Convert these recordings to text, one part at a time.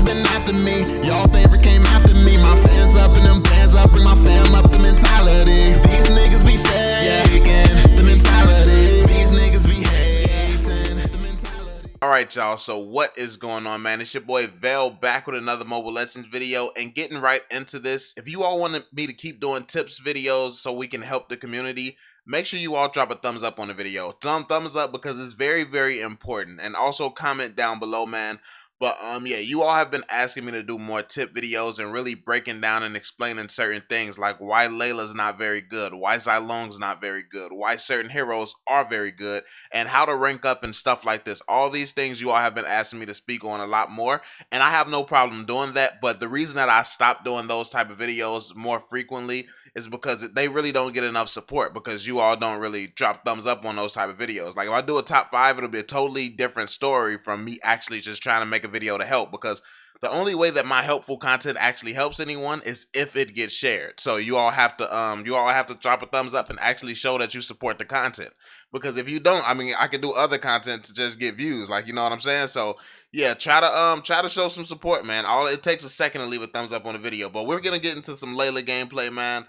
niggas been after me. Y'all favorite came after me. My fans up and them bands up. Bring my fam up, the mentality. These niggas be faking, the mentality. These niggas be hating, the mentality. Alright y'all, so what is going on, man? It's your boy VeLL back with another Mobile Legends video and getting right into this. If you all want me to keep doing tips videos so we can help the community, make sure you all drop a thumbs up on the video. Thumbs up because it's very, very important. And also comment down below, man. But yeah, you all have been asking me to do more tip videos and really breaking down and explaining certain things like why Layla's not very good, why Zylong's not very good, why certain heroes are very good, and how to rank up and stuff like this. All these things you all have been asking me to speak on a lot more, and I have no problem doing that. But the reason that I stopped doing those type of videos more frequently is because they really don't get enough support, because you all don't really drop thumbs up on those type of videos. Like if I do a top 5, it'll be a totally different story from me actually just trying to make a video to help, because the only way that my helpful content actually helps anyone is if it gets shared. So you all have to drop a thumbs up and actually show that you support the content, because if you don't, I mean, I can do other content to just get views, like, you know what I'm saying? So yeah, try to show some support, man. All it takes a second to leave a thumbs up on the video. But we're gonna get into some Layla gameplay, man.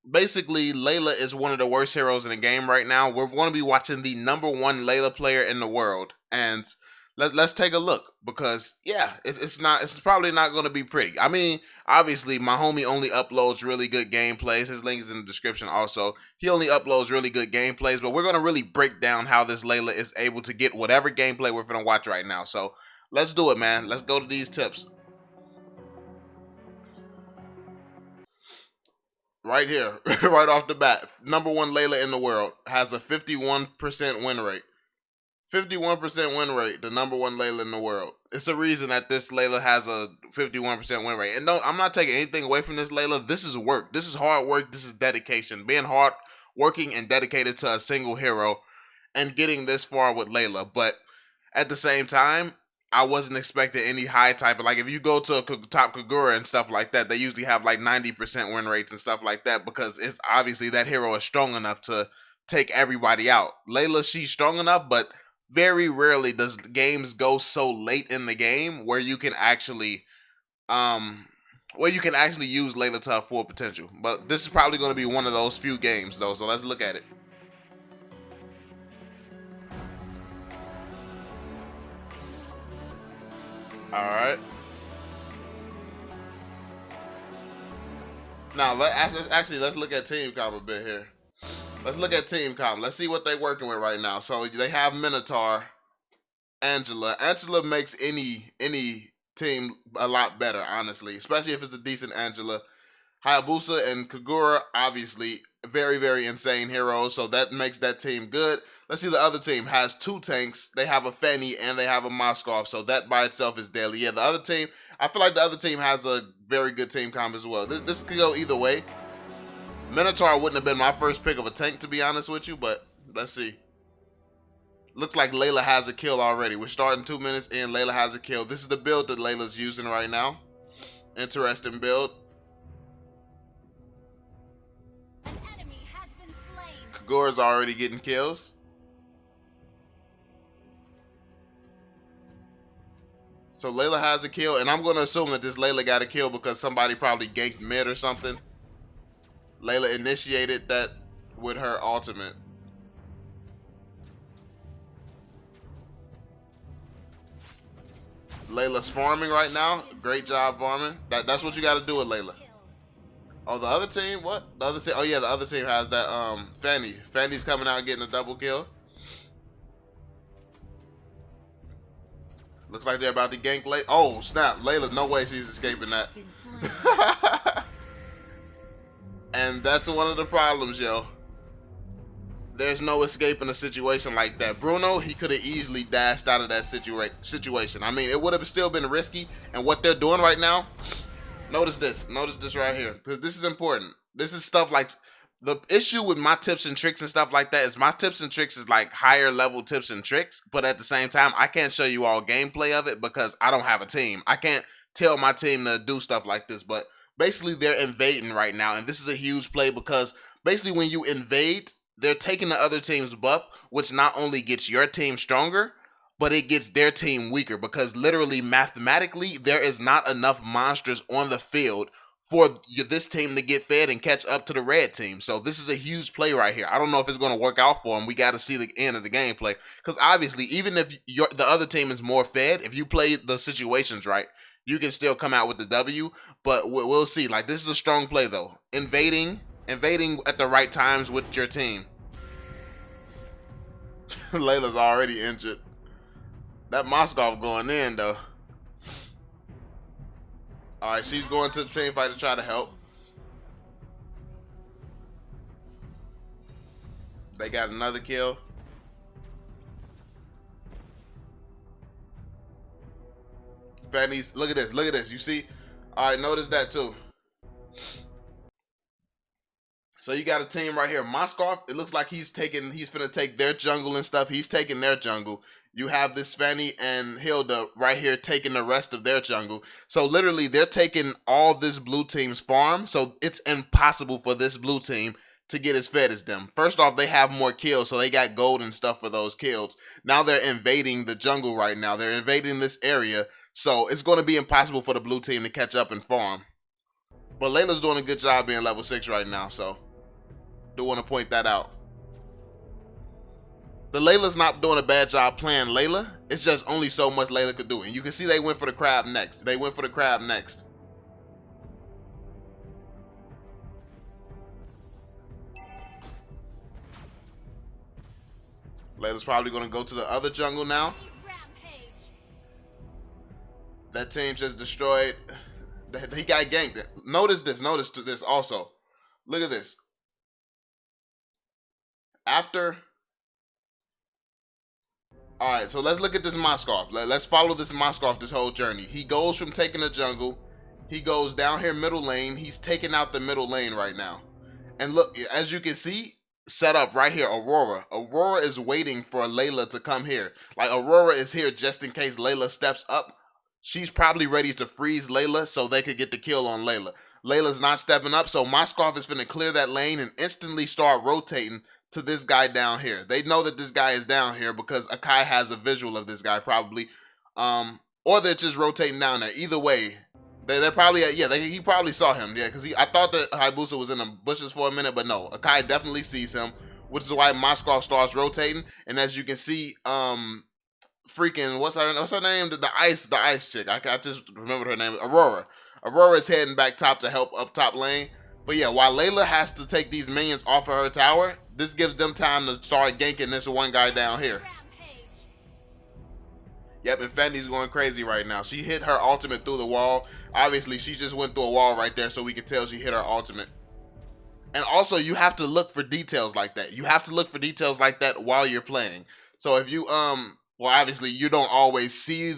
Basically, Layla is one of the worst heroes in the game right now. We're going to be watching the #1 Layla player in the world, and let's take a look, because yeah, it's probably not going to be pretty. I mean, obviously, my homie only uploads really good gameplays. His link is in the description also. He only uploads really good gameplays, but we're going to really break down how this Layla is able to get whatever gameplay we're going to watch right now. So let's do it, man. Let's go to these tips. Right here, right off the bat, #1 Layla in the world has a 51% win rate. 51% win rate, the #1 Layla in the world. It's a reason that this Layla has a 51% win rate. And no, I'm not taking anything away from this Layla. This is work. This is hard work. This is dedication. Being hard working and dedicated to a single hero and getting this far with Layla. But at the same time, I wasn't expecting any high type. Like if you go to a top Kagura and stuff like that, they usually have like 90% win rates and stuff like that, because it's obviously that hero is strong enough to take everybody out. Layla, she's strong enough, but very rarely does games go so late in the game where you can actually use Layla to her full potential. But this is probably going to be one of those few games though, so let's look at it. Alright. Now, let's look at team comp a bit here. Let's look at team comp. Let's see what they're working with right now. So they have Minotaur, Angela. Angela makes any team a lot better, honestly, especially if it's a decent Angela. Hayabusa and Kagura, obviously, very, very insane heroes, so that makes that team good. Let's see, the other team has 2 tanks. They have a Fanny and they have a Moskov, so that by itself is deadly. Yeah, the other team, I feel like the other team has a very good team comp as well. This could go either way. Minotaur wouldn't have been my first pick of a tank, to be honest with you, but let's see. Looks like Layla has a kill already. We're starting 2 minutes in. Layla has a kill. This is the build that Layla's using right now. Interesting build. Kagura's already getting kills. So Layla has a kill, and I'm going to assume that this Layla got a kill because somebody probably ganked mid or something. Layla initiated that with her ultimate. Layla's farming right now. Great job farming. That's what you got to do with Layla. Oh, the other team? What? The other team? Oh yeah, the other team has that Fanny. Fanny's coming out getting a double kill. Looks like they're about to gank Layla. Oh snap! Layla, no way she's escaping that. And that's one of the problems, yo. There's no escaping a situation like that. Bruno, he could have easily dashed out of that situation. I mean, it would have still been risky. And what they're doing right now, notice this right here, because this is important. This is stuff like, the issue with my tips and tricks and stuff like that is my tips and tricks is like higher level tips and tricks, but at the same time, I can't show you all gameplay of it because I don't have a team. I can't tell my team to do stuff like this, but basically they're invading right now, and this is a huge play because basically when you invade, they're taking the other team's buff, which not only gets your team stronger, but it gets their team weaker because literally mathematically there is not enough monsters on the field for this team to get fed and catch up to the red team. So this is a huge play right here. I don't know if it's going to work out for them. We got to see the end of the gameplay because obviously even if the other team is more fed, if you play the situations right, you can still come out with the W, but we'll see. Like, this is a strong play though. Invading at the right times with your team. Layla's already injured. That Moskov going in though. All right, she's going to the team fight to try to help. They got another kill. Fanny's, look at this, look at this. You see? All right, notice that too. So you got a team right here. Moskov, it looks like he's finna take their jungle and stuff. He's taking their jungle. You have this Fanny and Hilda right here taking the rest of their jungle. So literally they're taking all this blue team's farm. So it's impossible for this blue team to get as fed as them. First off, they have more kills, so they got gold and stuff for those kills. Now they're invading the jungle right now. They're invading this area. So it's going to be impossible for the blue team to catch up and farm. But Layla's doing a good job being level 6 right now, so do want to point that out. The Layla's not doing a bad job playing Layla. It's just only so much Layla could do. And you can see they went for the crab next. They went for the crab next. Layla's probably going to go to the other jungle now. That team just destroyed. He got ganked. Notice this. Notice this also. Look at this. After. All right, so let's look at this Moskov. Let's follow this Moskov this whole journey. He goes from taking the jungle. He goes down here middle lane. He's taking out the middle lane right now. And look, as you can see, set up right here, Aurora. Aurora is waiting for Layla to come here. Like, Aurora is here just in case Layla steps up. She's probably ready to freeze Layla so they could get the kill on Layla. Layla's not stepping up, so Moskov is going to clear that lane and instantly start rotating to this guy down here. They know that this guy is down here because Akai has a visual of this guy probably. Or they're just rotating down there. Either way, they're probably, he probably saw him. Yeah, because I thought that Hayabusa was in the bushes for a minute, but no. Akai definitely sees him, which is why Moskov starts rotating. And as you can see, freaking, what's her name? The ice chick. I just remembered her name. Aurora. Aurora is heading back top to help up top lane. But yeah, while Layla has to take these minions off of her tower, this gives them time to start ganking this one guy down here. Yep, and Fanny's going crazy right now. She hit her ultimate through the wall. Obviously, she just went through a wall right there, so we can tell she hit her ultimate. And also, you have to look for details like that. You have to look for details like that while you're playing. So if you well, obviously you don't always see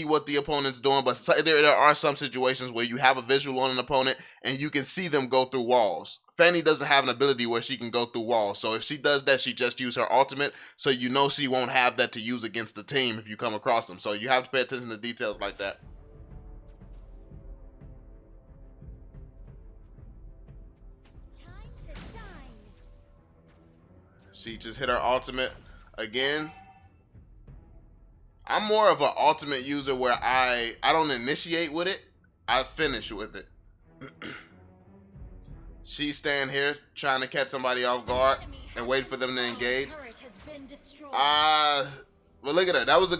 what the opponent's doing, but there are some situations where you have a visual on an opponent and you can see them go through walls. Fanny doesn't have an ability where she can go through walls, so if she does that, she just uses her ultimate, so you know she won't have that to use against the team if you come across them. So you have to pay attention to details like that. Time to shine. She just hit her ultimate again. I'm more of an ultimate user where I don't initiate with it, I finish with it. She's staying here trying to catch somebody off guard and waiting for them to engage. Well, look at her. That was a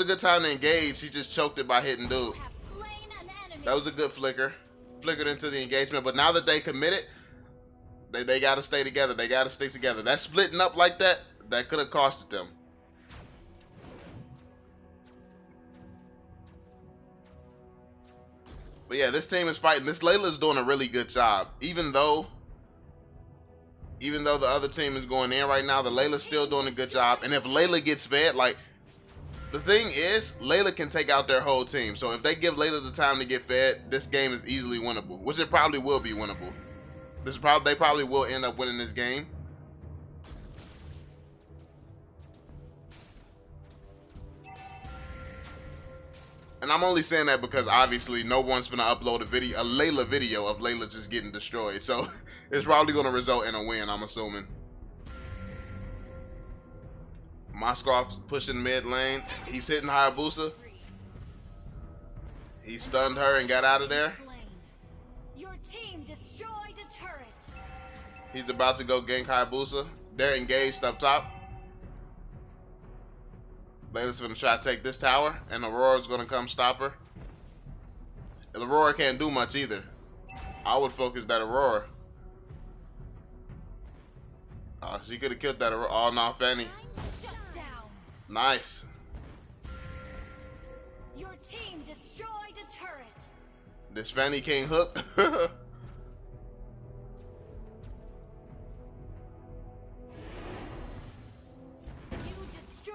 good time to engage. She just choked it by hitting dude. That was a good flicker. Flickered into the engagement. But now that they committed, they got to stay together. They got to stick together. That splitting up like that could have costed them. But yeah, this team is fighting. This Layla's doing a really good job. Even though the other team is going in right now, the Layla's still doing a good job. And if Layla gets fed, like, the thing is, Layla can take out their whole team. So if they give Layla the time to get fed, this game is easily winnable. Which it probably will be winnable. They probably will end up winning this game. And I'm only saying that because obviously no one's gonna upload a Layla video of Layla just getting destroyed. So it's probably gonna result in a win, I'm assuming. Moscov's pushing mid lane. He's hitting Hayabusa. He stunned her and got out of there. Your team destroyed a turret. He's about to go gank Hayabusa. They're engaged up top. Layla's gonna try to take this tower, and Aurora's gonna come stop her. And Aurora can't do much either. I would focus that Aurora. She could have killed that Aurora. Oh no, Fanny. Shut down. Nice. Your team destroyed a turret. This Fanny can't hook.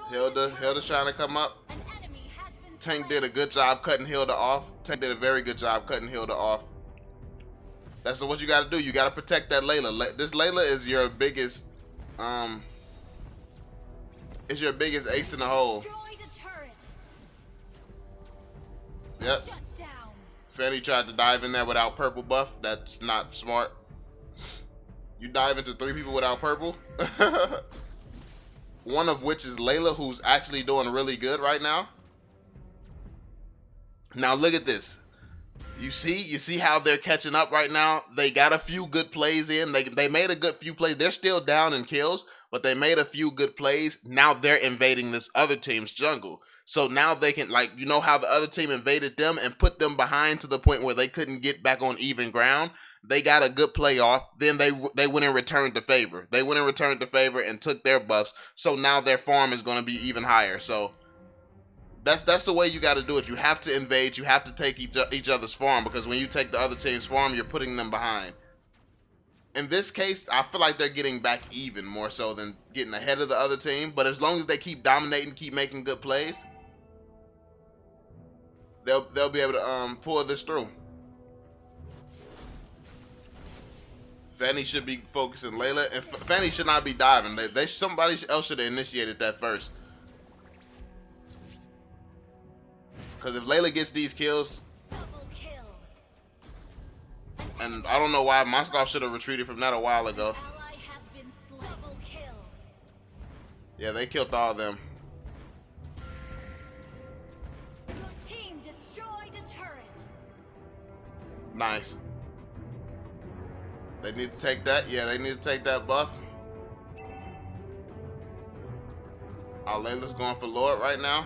Hilda's trying to come up. An enemy has been Tank slain. did a good job cutting Hilda off. Tank did a very good job cutting Hilda off. That's what you got to do. You got to protect that Layla. This Layla is your biggest, is your biggest ace in the hole. Destroyed a turret. Yep. Shut down. Fanny tried to dive in there without purple buff. That's not smart. You dive into 3 people without purple. One of which is Layla, who's actually doing really good right now. Now look at this. You see how they're catching up right now? They got a few good plays in. They made a good few plays. They're still down in kills, but they made a few good plays. Now they're invading this other team's jungle. So now they can, like, you know how the other team invaded them and put them behind to the point where they couldn't get back on even ground? They got a good play off. Then they went and returned to favor. They went and returned to favor and took their buffs. So now their farm is going to be even higher. So that's the way you got to do it. You have to invade. You have to take each other's farm, because when you take the other team's farm, you're putting them behind. In this case, I feel like they're getting back even more so than getting ahead of the other team. But as long as they keep dominating, keep making good plays, they'll be able to pull this through. Fanny should be focusing Layla, and Fanny should not be diving. Somebody else should have initiated that first. Because if Layla gets these kills, Double kill. and I don't know why Moscow should have retreated from that a while ago. Ally has been slain. Double kill. Yeah, they killed all of them. Your team destroyed a turret. Nice. They need to take that. Yeah, they need to take that buff. Layla's going for Lord right now.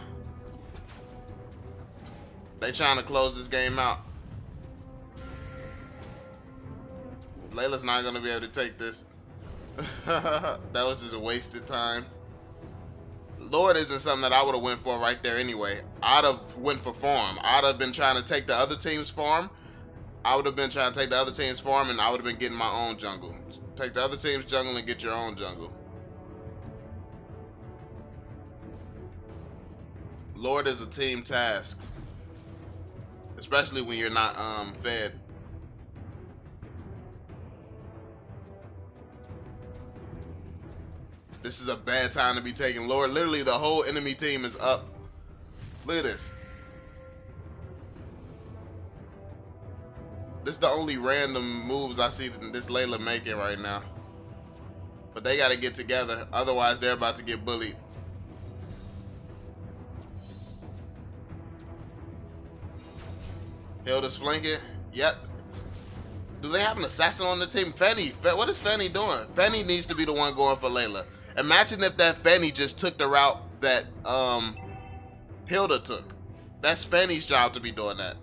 They trying to close this game out. Layla's not going to be able to take this. That was just a wasted time. Lord isn't something that I would have went for right there anyway. I'd have went for farm. I'd have been trying to take the other team's farm. I would have been trying to take the other team's farm, and I would have been getting my own jungle. Take the other team's jungle and get your own jungle. Lord is a team task, especially when you're not fed. This is a bad time to be taking Lord. Literally, the whole enemy team is up. Look at this. This is the only random moves I see this Layla making right now. But they got to get together. Otherwise, they're about to get bullied. Hilda's flanking. Yep. Do they have an assassin on the team? Fanny. What is Fanny doing? Fanny needs to be the one going for Layla. Imagine if that Fanny just took the route that Hilda took. That's Fanny's job to be doing that.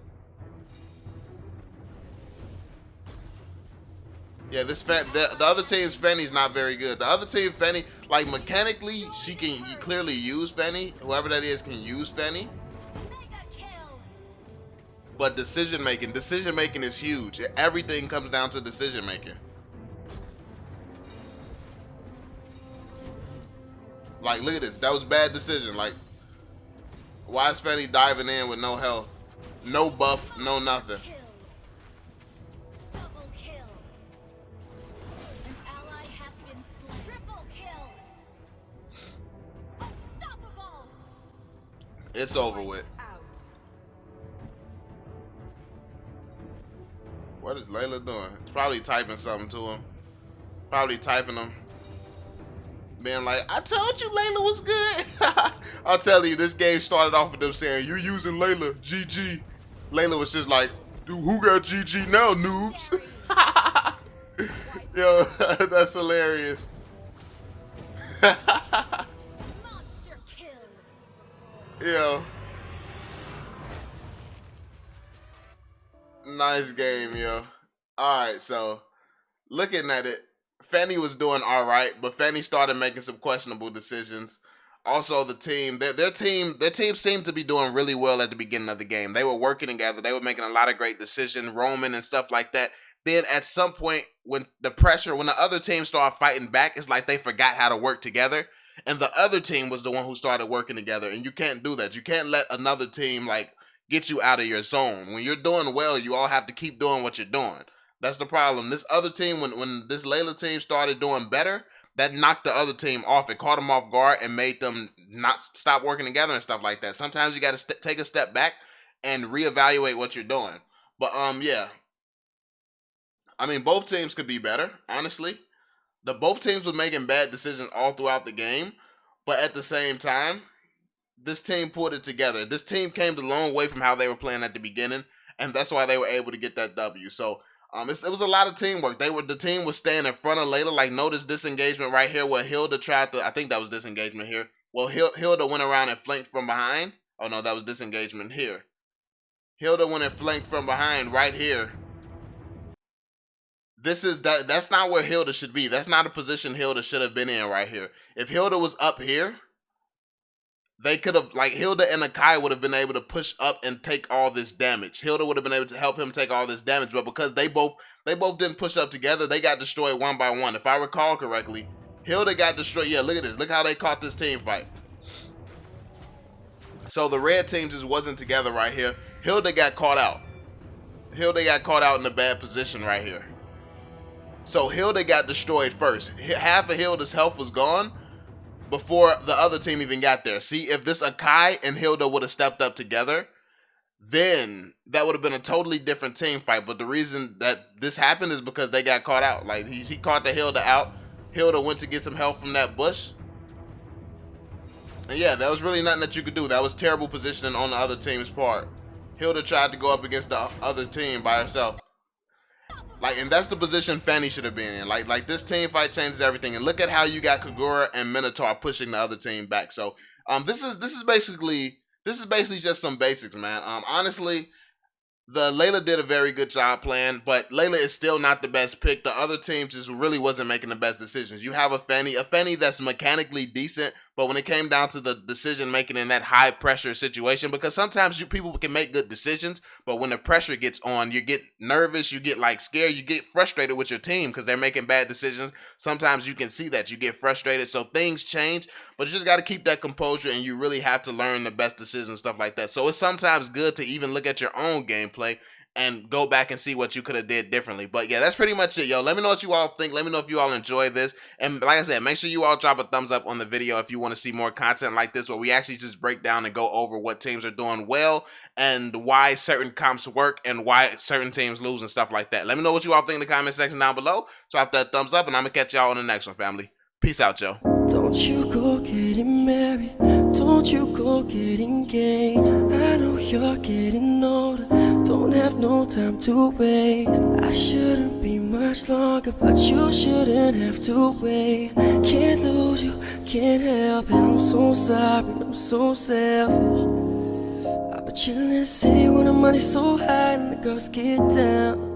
Yeah, the other team's Fanny's not very good. The other team, Fanny, like mechanically, she can clearly use Fanny. Whoever that is can use Fanny. Mega kill. But decision making is huge. Everything comes down to decision making. Like, look at this. That was a bad decision. Like, why is Fanny diving in with no health, no buff, no nothing? Kill. Double kill. An ally has been slain. Triple kill. Unstoppable. It's over with. Out. What is Layla doing? Probably typing something to him. Probably typing him. being like, I told you Layla was good. I'll tell you, this game started off with them saying, you're using Layla, GG. Layla was just like, dude, who got GG now, noobs? Yo, that's hilarious. Monster kill. Yo. Nice game, yo. Alright, so looking at it, Fanny was doing alright, but Fanny started making some questionable decisions. Also, the team, their team seemed to be doing really well at the beginning of the game. They were working together. They were making a lot of great decisions, roaming and stuff like that. Then at some point, when the other team started fighting back, it's like they forgot how to work together. And the other team was the one who started working together. And you can't do that. You can't let another team like get you out of your zone. When you're doing well, you all have to keep doing what you're doing. That's the problem. This other team, when this Layla team started doing better, that knocked the other team off. It caught them off guard and made them not stop working together and stuff like that. Sometimes you got to take a step back and reevaluate what you're doing. But yeah, I mean, both teams could be better, honestly. Both teams were making bad decisions all throughout the game, but at the same time, this team pulled it together. This team came a long way from how they were playing at the beginning, and that's why they were able to get that W. So it was a lot of teamwork. The team was staying in front of Layla. Like, notice this engagement right here where Hilda tried to, I think that was disengagement here. Well, Hilda went around and flanked from behind. Oh no, that was disengagement here. Hilda went and flanked from behind right here. That's not where Hilda should be. That's not a position Hilda should have been in right here. If Hilda was up here, they could have, like, Hilda and Akai would have been able to push up and take all this damage. Hilda would have been able to help him take all this damage, but because they both didn't push up together, they got destroyed one by one. If I recall correctly, Hilda got destroyed. Yeah, look at this. Look how they caught this team fight. So the red team just wasn't together right here. Hilda got caught out. Hilda got caught out in a bad position right here. So Hilda got destroyed first. Half of Hilda's health was gone before the other team even got there. See, if this Akai and Hilda would have stepped up together, then that would have been a totally different team fight. But the reason that this happened is because they got caught out. Like, he caught the Hilda out. Hilda went to get some help from that bush. And yeah, there was really nothing that you could do. That was terrible positioning on the other team's part. Hilda tried to go up against the other team by herself. Like, and that's the position Fanny should have been in. Like this team fight changes everything. And look at how you got Kagura and Minotaur pushing the other team back. So this is basically just some basics, man. Honestly, the Layla did a very good job playing, but Layla is still not the best pick. The other team just really wasn't making the best decisions. You have a Fanny that's mechanically decent, but when it came down to the decision making in that high pressure situation, because sometimes people can make good decisions, but when the pressure gets on, you get nervous, you get like scared, you get frustrated with your team because they're making bad decisions. Sometimes you can see that you get frustrated, so things change, but you just got to keep that composure, and you really have to learn the best decisions, stuff like that. So it's sometimes good to even look at your own gameplay and go back and see what you could have did differently. But yeah, that's pretty much it, yo. Let me know what you all think. Let me know if you all enjoy this. And like I said, make sure you all drop a thumbs up on the video if you want to see more content like this, where we actually just break down and go over what teams are doing well and why certain comps work and why certain teams lose and stuff like that. Let me know what you all think in the comment section down below. Drop that thumbs up, and I'm going to catch y'all on the next one, family. Peace out, yo. Don't you go getting married, don't you go getting engaged. I know you're getting older, don't have no time to waste. I shouldn't be much longer, but you shouldn't have to wait. Can't lose you, can't help it, I'm so sorry, I'm so selfish. I've been chilling in the city when the money's so high and the girls get down.